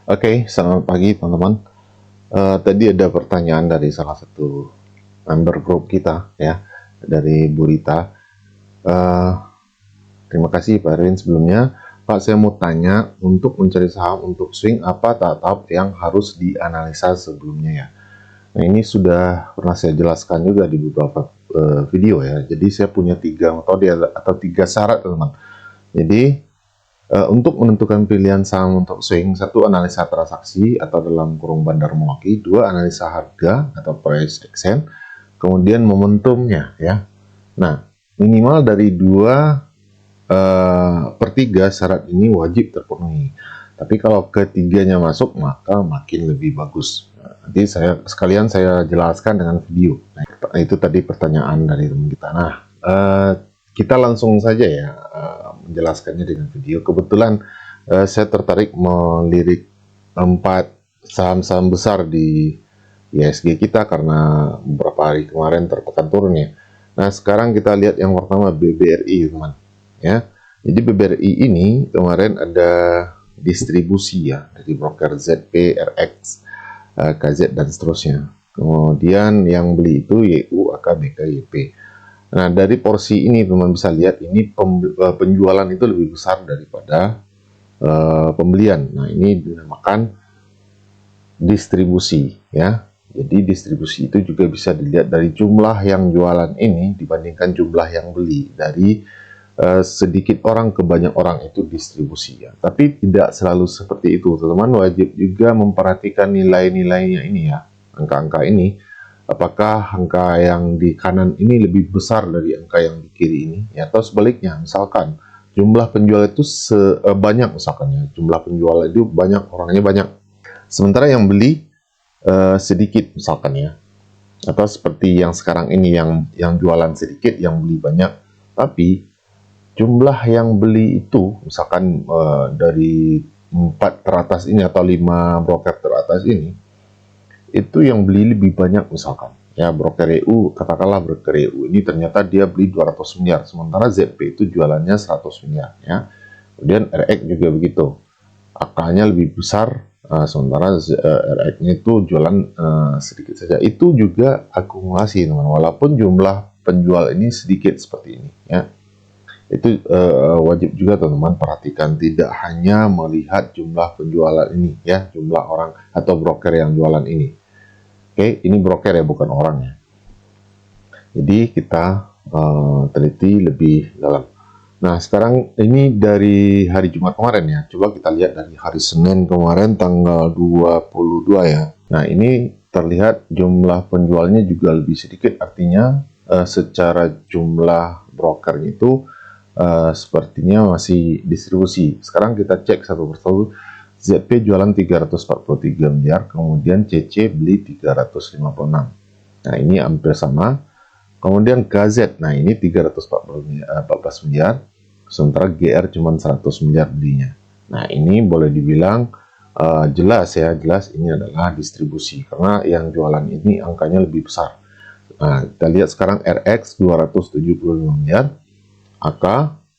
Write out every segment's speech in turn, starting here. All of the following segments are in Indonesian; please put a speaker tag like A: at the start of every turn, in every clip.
A: Oke, selamat pagi teman-teman. Tadi ada pertanyaan dari salah satu member grup kita ya, dari Bu Rita. Eh, Terima kasih Pak Erwin sebelumnya. Pak, saya mau tanya, untuk mencari saham untuk swing apa tahap yang harus dianalisa sebelumnya ya? Nah, ini sudah pernah saya jelaskan juga di beberapa video ya. Jadi saya punya tiga metode atau tiga syarat teman-teman. Jadi untuk menentukan pilihan saham untuk swing, satu analisa transaksi atau dalam kurung bandar muaki, dua analisa harga atau price action, kemudian momentumnya ya. Nah, minimal dari dua per tiga syarat ini wajib terpenuhi. Tapi kalau ketiganya masuk maka makin lebih bagus. Nanti saya jelaskan dengan video. Nah, itu tadi pertanyaan dari teman kita. Nah, kita langsung saja ya menjelaskannya dengan video. Kebetulan saya tertarik melirik 4 saham-saham besar di ISG kita karena beberapa hari kemarin tertekan turun ya. Nah, sekarang kita lihat yang pertama BBRI, teman. Ya. Jadi BBRI ini kemarin ada distribusi ya dari broker ZP, RX, KZ dan seterusnya. Kemudian yang beli itu YU, AK, BK, YP. Nah, dari porsi ini teman bisa lihat ini penjualan itu lebih besar daripada pembelian. Nah, ini dinamakan distribusi ya. Jadi distribusi itu juga bisa dilihat dari jumlah yang jualan ini dibandingkan jumlah yang beli. Dari sedikit orang ke banyak orang itu distribusi ya. Tapi tidak selalu seperti itu. Teman-teman wajib juga memperhatikan nilai-nilainya ini ya. Angka-angka ini. Apakah angka yang di kanan ini lebih besar dari angka yang di kiri ini? Ya, atau sebaliknya, misalkan jumlah penjual itu banyak misalkan ya. Jumlah penjual itu banyak, orangnya banyak. Sementara yang beli sedikit misalkan ya. Atau seperti yang sekarang ini yang jualan sedikit, yang beli banyak. Tapi jumlah yang beli itu misalkan dari 4 teratas ini atau 5 broker teratas ini, itu yang beli lebih banyak misalkan ya. Broker EU, katakanlah broker EU ini ternyata dia beli 200 miliar, sementara ZP itu jualannya 100 miliar ya. Kemudian RX juga begitu, akalnya lebih besar, sementara RX-nya itu jualan sedikit saja. Itu juga akumulasi teman, walaupun jumlah penjual ini sedikit seperti ini ya. Itu wajib juga teman-teman perhatikan, tidak hanya melihat jumlah penjualan ini ya, jumlah orang atau broker yang jualan ini. Oke, ini broker ya, bukan orang ya. Jadi kita teliti lebih dalam. Nah, sekarang ini dari hari Jumat kemarin ya. Coba kita lihat dari hari Senin kemarin tanggal 22 ya. Nah, ini terlihat jumlah penjualnya juga lebih sedikit, artinya secara jumlah broker itu sepertinya masih distribusi. Sekarang kita cek satu persatu. ZP jualan 343 miliar, kemudian CC beli 356. Nah, ini hampir sama. Kemudian KZ, nah ini 314 miliar, sementara GR cuma 100 miliar belinya. Nah, ini boleh dibilang jelas ya, jelas ini adalah distribusi, karena yang jualan ini angkanya lebih besar. Nah, kita lihat sekarang RX 275 miliar, AK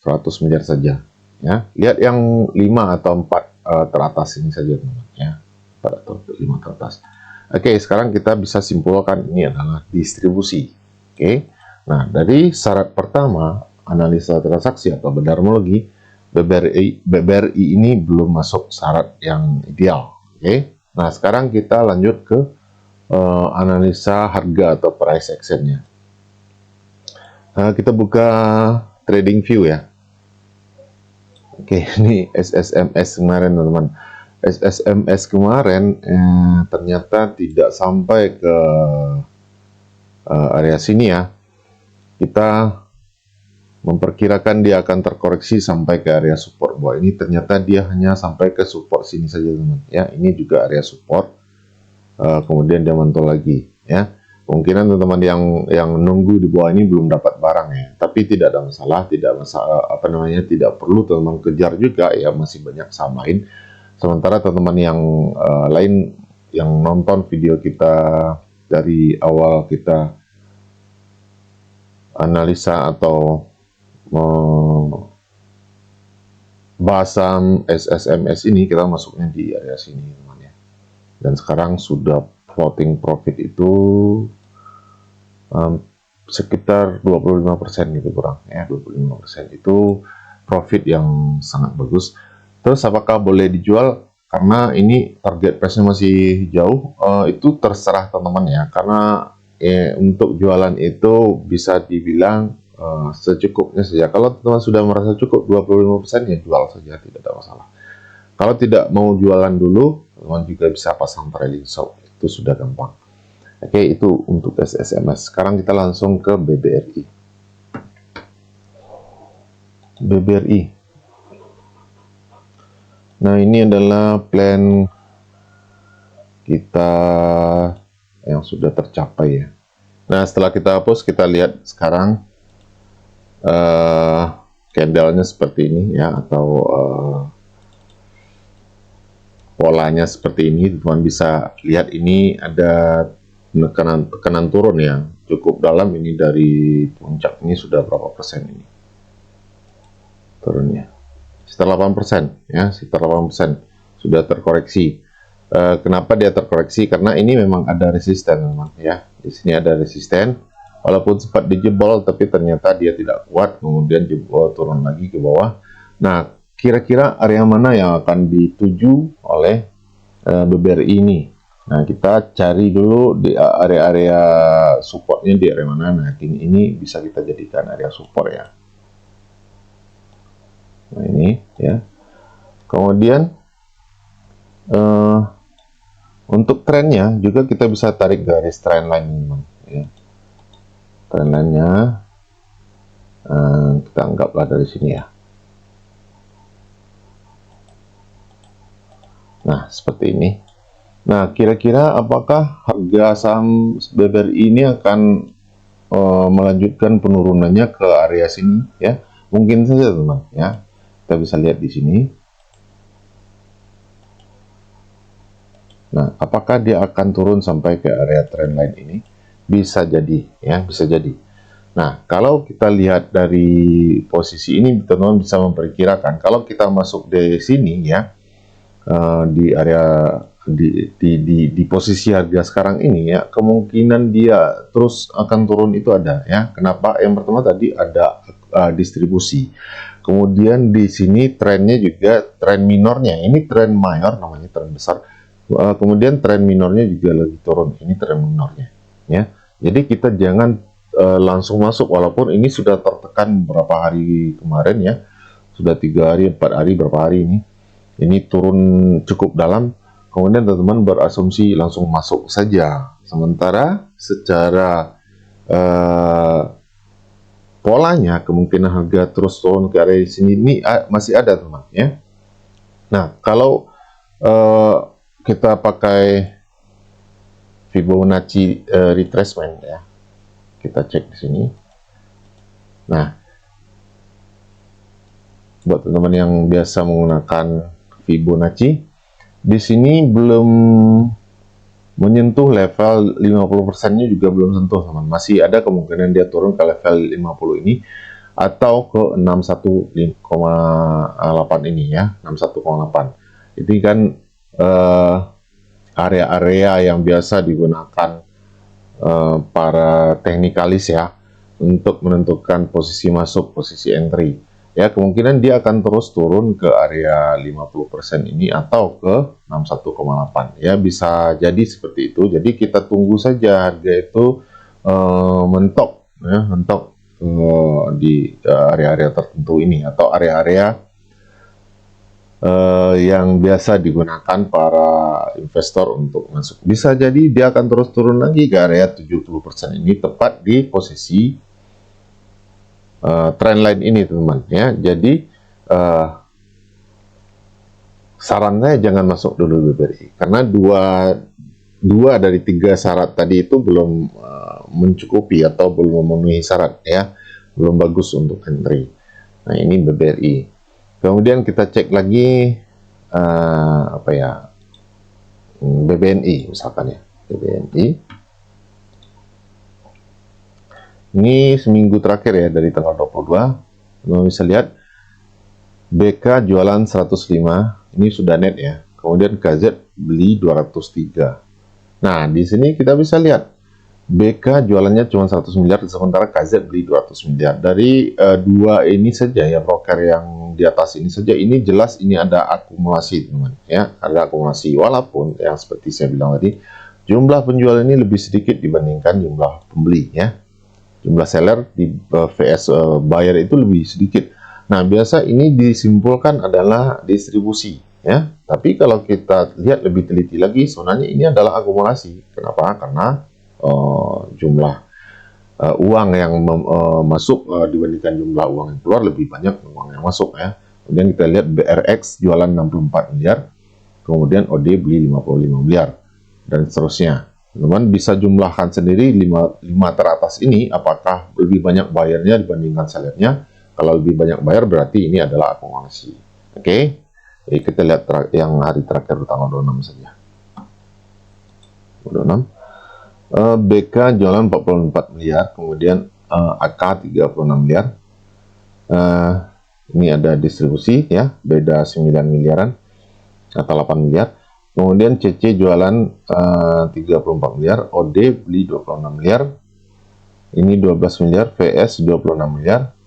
A: 100 miliar saja ya. Lihat yang 5 atau 4 teratas ini saja teman-teman ya, 4 atau 5 teratas. Oke, sekarang kita bisa simpulkan ini adalah distribusi. Oke, nah dari syarat pertama analisa transaksi atau bendarmologi, BBRI ini belum masuk syarat yang ideal. Oke, nah sekarang kita lanjut ke analisa harga atau price action-nya. Kita buka trading view ya. Oke, ini SSMS kemarin teman-teman. SSMS kemarin ternyata tidak sampai ke area sini ya. Kita memperkirakan dia akan terkoreksi sampai ke area support. Bahwa ini ternyata dia hanya sampai ke support sini saja teman. Ya, ini juga area support. Kemudian dia mantul lagi ya. Kemungkinan teman-teman yang nunggu di bawah ini belum dapat barang ya, tapi tidak ada masalah, tidak perlu teman-teman kejar juga ya, masih banyak saham lain. Sementara teman-teman yang lain yang nonton video kita dari awal kita bahasa SSMS ini kita masuknya di area sini teman ya. Dan sekarang sudah floating profit itu sekitar 25% gitu kurang ya, 25% itu profit yang sangat bagus. Terus apakah boleh dijual? Karena ini target price-nya masih jauh, itu terserah teman-teman ya, karena untuk jualan itu bisa dibilang secukupnya saja. Kalau teman-teman sudah merasa cukup 25% ya jual saja, tidak ada masalah. Kalau tidak mau jualan dulu, teman juga bisa pasang trailing stop, itu sudah gampang. Oke, itu untuk SSMS. Sekarang kita langsung ke BBRI. BBRI. Nah, ini adalah plan kita yang sudah tercapai ya. Nah, setelah kita hapus, kita lihat sekarang candle-nya seperti ini ya, atau polanya seperti ini. Teman bisa lihat ini ada tekanan turun ya, cukup dalam. Ini dari puncak ini sudah berapa persen ini turunnya, sekitar 8% ya, sekitar 8% sudah terkoreksi. Kenapa dia terkoreksi? Karena ini memang ada resisten teman ya, di sini ada resisten, walaupun sempat dijebol tapi ternyata dia tidak kuat, kemudian jebol turun lagi ke bawah. Nah, kira-kira area mana yang akan dituju oleh BBRI ini? Nah, kita cari dulu di area-area supportnya di area mana. Nah, ini bisa kita jadikan area support ya. Nah, ini ya. Kemudian untuk trennya juga kita bisa tarik garis trendline ini, ya. Trendline-nya kita anggaplah dari sini ya. Nah, seperti ini. Nah, kira-kira apakah harga saham BBRI ini akan melanjutkan penurunannya ke area sini ya? Mungkin saja teman ya. Kita bisa lihat di sini. Nah, apakah dia akan turun sampai ke area trendline ini? Bisa jadi ya, bisa jadi. Nah, kalau kita lihat dari posisi ini, teman-teman bisa memperkirakan kalau kita masuk di sini ya, di area di posisi harga sekarang ini ya, kemungkinan dia terus akan turun itu ada ya. Kenapa? Yang pertama tadi ada distribusi. Kemudian di sini trennya juga tren minornya. Ini tren mayor namanya, tren besar. Kemudian tren minornya juga lagi turun. Ini tren minornya ya. Jadi kita jangan langsung masuk, walaupun ini sudah tertekan beberapa hari kemarin ya. Sudah 3 hari, 4 hari, berapa hari ini turun cukup dalam. Kemudian teman-teman berasumsi langsung masuk saja. Sementara secara polanya kemungkinan harga terus turun ke area sini ini masih ada teman ya. Nah, kalau kita pakai Fibonacci retracement ya, kita cek di sini. Nah, buat teman-teman yang biasa menggunakan Fibonacci, di sini belum menyentuh level 50%-nya juga belum sentuh teman. Masih ada kemungkinan dia turun ke level 50 ini atau ke 61,8 ini ya, 61,8. Ini kan area-area yang biasa digunakan para teknikalis ya, untuk menentukan posisi masuk, posisi entry. Ya, kemungkinan dia akan terus turun ke area 50% ini atau ke 61,8. Ya, bisa jadi seperti itu. Jadi kita tunggu saja harga itu mentok ya, mentok di area-area tertentu ini, atau area-area yang biasa digunakan para investor untuk masuk. Bisa jadi dia akan terus turun lagi ke area 70% ini, tepat di posisi trendline ini teman-teman ya. Jadi saran saya jangan masuk dulu BBRI, karena dua dari 3 syarat tadi itu belum mencukupi atau belum memenuhi syarat ya, belum bagus untuk entry. Nah, ini BBRI. Kemudian kita cek lagi apa ya, BBNI misalkan ya, BBNI. Ini seminggu terakhir ya, dari tanggal 22. Teman bisa lihat BK jualan 105, ini sudah net ya. Kemudian KZ beli 203. Nah, di sini kita bisa lihat BK jualannya cuma 100 miliar, sementara KZ beli 200 miliar. Dari dua ini saja ya, broker yang di atas ini saja, ini jelas ini ada akumulasi, teman ya, ada akumulasi. Walaupun yang seperti saya bilang tadi, jumlah penjual ini lebih sedikit dibandingkan jumlah pembeli ya. Jumlah seller di VS buyer itu lebih sedikit. Nah, biasa ini disimpulkan adalah distribusi ya. Tapi kalau kita lihat lebih teliti lagi, sebenarnya ini adalah akumulasi. Kenapa? Karena jumlah uang yang masuk dibandingkan jumlah uang yang keluar, lebih banyak uang yang masuk ya. Kemudian kita lihat BRX jualan 64 miliar, kemudian OD beli 55 miliar, dan seterusnya. Teman-teman bisa jumlahkan sendiri 5 teratas ini, apakah lebih banyak bayarnya dibandingkan sellernya. Kalau lebih banyak bayar berarti ini adalah akumulasi. Oke, jadi kita lihat yang hari terakhir tanggal 26 saja. 26. BK jualan 44 miliar, kemudian AK 36 miliar. Ini ada distribusi ya, beda 9 miliaran atau 8 miliar. Kemudian CC jualan 34 miliar, OD beli 26 miliar. Ini 12 miliar, VS 26 miliar.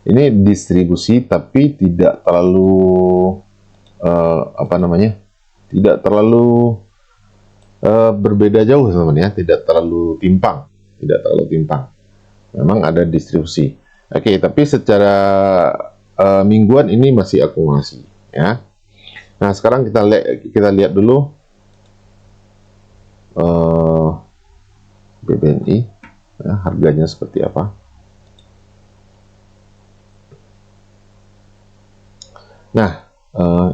A: Ini distribusi tapi tidak terlalu tidak terlalu berbeda jauh, teman-teman ya, tidak terlalu timpang, memang ada distribusi. Oke, tapi secara mingguan ini masih akumulasi ya. Nah, sekarang kita lihat dulu BBNI ya, harganya seperti apa. Nah,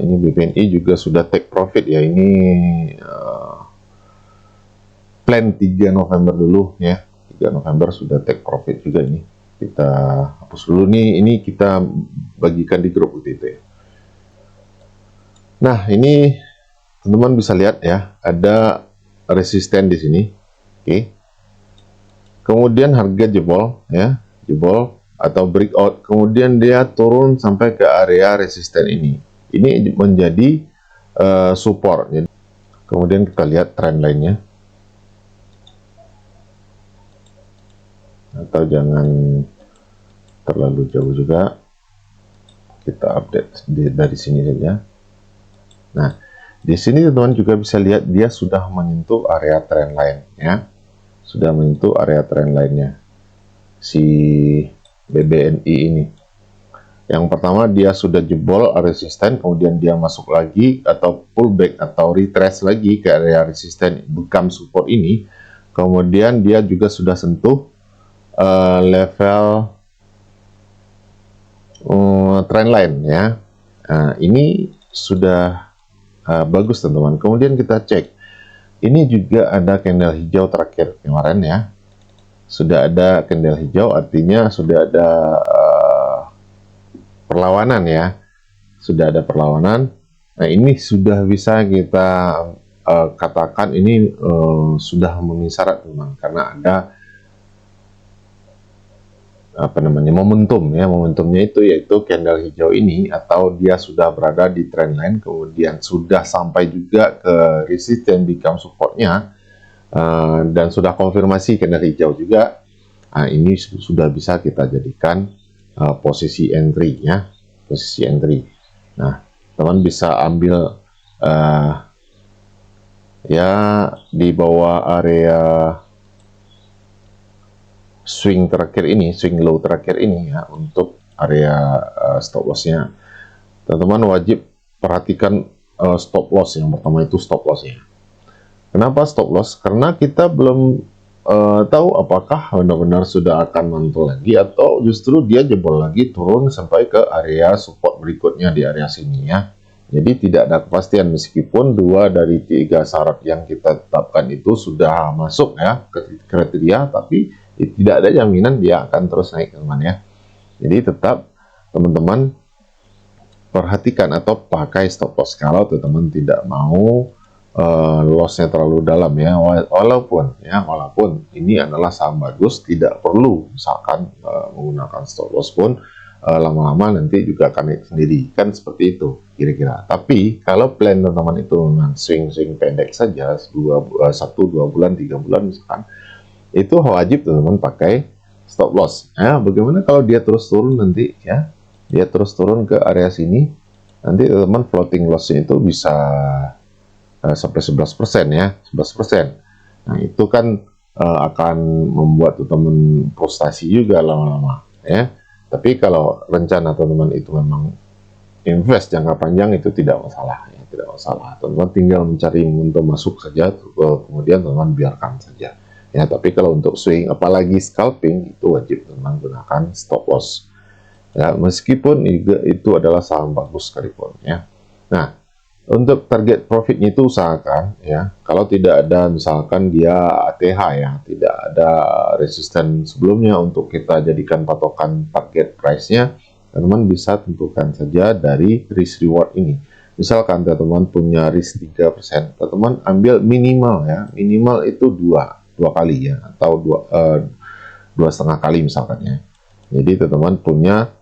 A: ini BBNI juga sudah take profit ya. Ini plan 3 November dulu ya. 3 November sudah take profit juga ini. Kita hapus dulu nih. Ini kita bagikan di grup itu ya. Nah, ini teman-teman bisa lihat ya, ada resisten di sini. Oke. Kemudian harga jebol ya, jebol atau breakout, kemudian dia turun sampai ke area resisten ini. Ini menjadi support. Kemudian kita lihat trend lainnya. Atau jangan terlalu jauh juga. Kita update dari sini saja. Nah, di sini teman-teman juga bisa lihat dia sudah menyentuh area trend line ya. Sudah menyentuh area trend line-nya si BBNI ini. Yang pertama dia sudah jebol resisten, kemudian dia masuk lagi atau pullback atau retrace lagi ke area resisten become support ini. Kemudian dia juga sudah sentuh level trend line ya. Ini sudah bagus teman-teman. Kemudian kita cek. Ini juga ada candle hijau terakhir kemarin ya. Sudah ada candle hijau, artinya sudah ada perlawanan ya. Sudah ada perlawanan. Nah, ini sudah bisa kita katakan ini sudah memenuhi syarat teman, karena ada momentum ya. Momentumnya itu yaitu candle hijau ini, atau dia sudah berada di trend line, kemudian sudah sampai juga ke resisten become supportnya, dan sudah konfirmasi candle hijau juga. Nah, ini sudah bisa kita jadikan posisi entry ya, posisi entry. Nah, teman bisa ambil ya di bawah area swing terakhir ini, swing low terakhir ini ya, untuk area stop lossnya. Teman-teman wajib perhatikan stop loss. Yang pertama itu stop lossnya. Kenapa stop loss? Karena kita belum tahu apakah benar-benar sudah akan mantul lagi, atau justru dia jebol lagi turun sampai ke area support berikutnya di area sini ya. Jadi tidak ada kepastian, meskipun 2 dari 3 syarat yang kita tetapkan itu sudah masuk ya ke kriteria, tapi tidak ada jaminan dia akan terus naik teman ya. Jadi tetap teman-teman perhatikan atau pakai stop loss kalau teman-teman tidak mau lossnya terlalu dalam ya. Walaupun ini adalah saham bagus, tidak perlu misalkan menggunakan stop loss pun, lama-lama nanti juga akan naik sendiri, kan seperti itu kira-kira. Tapi kalau plan teman-teman itu memang swing pendek saja, 1-2 bulan 3 bulan misalkan, itu wajib teman-teman pakai stop loss. Bagaimana kalau dia terus turun nanti ya, dia terus turun ke area sini, nanti teman-teman floating lossnya itu bisa sampai 11% ya, 11%. Nah itu kan akan membuat teman frustasi juga lama-lama ya. Tapi kalau rencana teman-teman itu memang invest jangka panjang, itu tidak masalah ya, tidak masalah. Teman-teman tinggal mencari momentum masuk saja, kemudian teman-teman biarkan saja. Ya, tapi kalau untuk swing apalagi scalping itu wajib teman-teman gunakan stop loss. Ya, meskipun itu adalah saham bagus sekalipun ya. Nah, untuk target profitnya itu usahakan ya, kalau tidak ada misalkan dia ATH ya, tidak ada resisten sebelumnya untuk kita jadikan patokan target price-nya, teman-teman bisa tentukan saja dari risk reward ini. Misalkan teman-teman punya risk 3%, teman-teman ambil minimal ya, minimal itu dua kali ya, atau 2,5 kali misalkan ya. Jadi teman-teman punya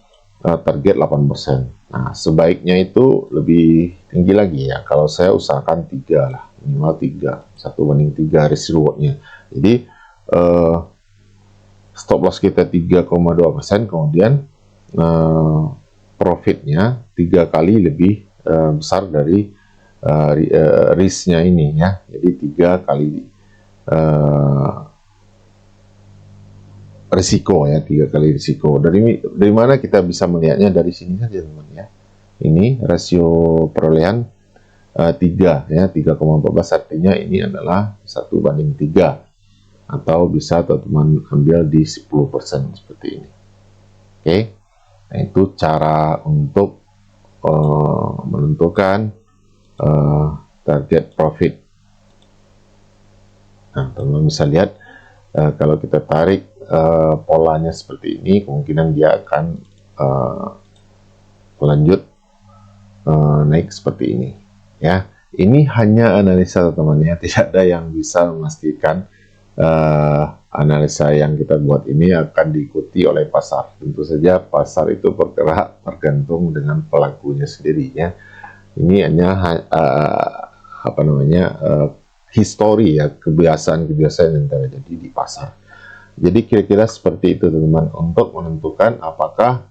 A: target 8%. Nah, sebaiknya itu lebih tinggi lagi ya. Kalau saya usahakan 3 lah, minimal 3, 1/3 risk reward-nya. Jadi stop loss kita 3,2%, kemudian profitnya 3 kali lebih besar dari risk-nya ini ya. Jadi 3 kali risiko ya, 3 kali risiko. Dari mana kita bisa melihatnya? Dari sini saja teman ya. Ini rasio perolehan 3 ya, 3,14, artinya ini adalah 1/3, atau bisa teman-teman ambil di 10% seperti ini. Oke. Nah, itu cara untuk menentukan target profit. Nah, teman-teman bisa lihat kalau kita tarik polanya seperti ini, kemungkinan dia akan lanjut naik seperti ini ya. Ini hanya analisa teman-teman ya, tidak ada yang bisa memastikan analisa yang kita buat ini akan diikuti oleh pasar. Tentu saja pasar itu bergerak tergantung dengan pelakunya sendiri ya. Ini hanya histori ya, kebiasaan-kebiasaan yang terjadi di pasar. Jadi kira-kira seperti itu teman-teman, untuk menentukan apakah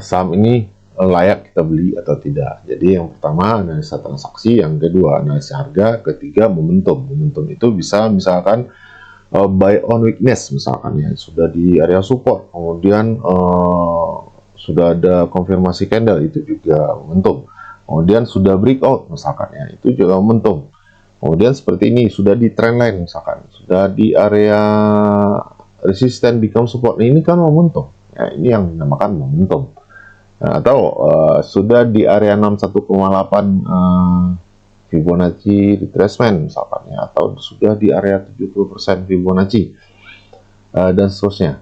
A: saham ini layak kita beli atau tidak. Jadi yang pertama analisa transaksi, yang kedua analisa harga, ketiga momentum. Momentum itu bisa misalkan buy on weakness misalkan ya, sudah di area support, kemudian sudah ada konfirmasi candle, itu juga momentum. Kemudian sudah breakout misalkan ya, itu juga momentum. Kemudian seperti ini, sudah di trendline misalkan, sudah di area resisten become support, nah, ini kan momentum ya, ini yang dinamakan momentum. Nah, atau sudah di area 61,8 Fibonacci retracement misalkan ya, atau sudah di area 70% Fibonacci dan seterusnya,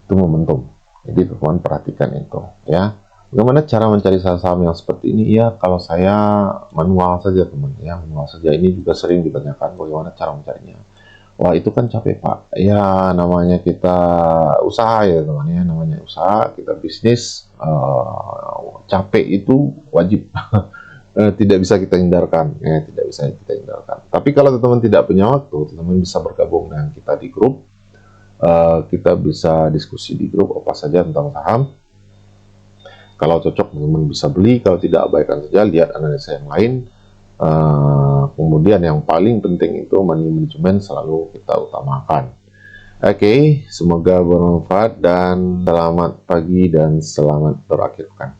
A: itu momentum. Jadi teman-teman perhatikan itu ya. Bagaimana cara mencari saham-saham yang seperti ini? Ya, kalau saya manual saja teman ya, manual saja. Ini juga sering ditanyakan bagaimana cara mencarinya. Wah, itu kan capek Pak. Ya, namanya kita usaha ya teman ya, namanya usaha, kita bisnis, capek itu wajib. Tidak bisa kita hindarkan ya, tidak bisa kita hindarkan. Tapi kalau teman-teman tidak punya waktu, teman-teman bisa bergabung dengan kita di grup. Kita bisa diskusi di grup apa saja tentang saham. Kalau cocok teman-teman bisa beli, kalau tidak abaikan saja, lihat analisa yang lain. Kemudian yang paling penting itu money management selalu kita utamakan. Oke, semoga bermanfaat dan selamat pagi dan selamat berakhir pekan.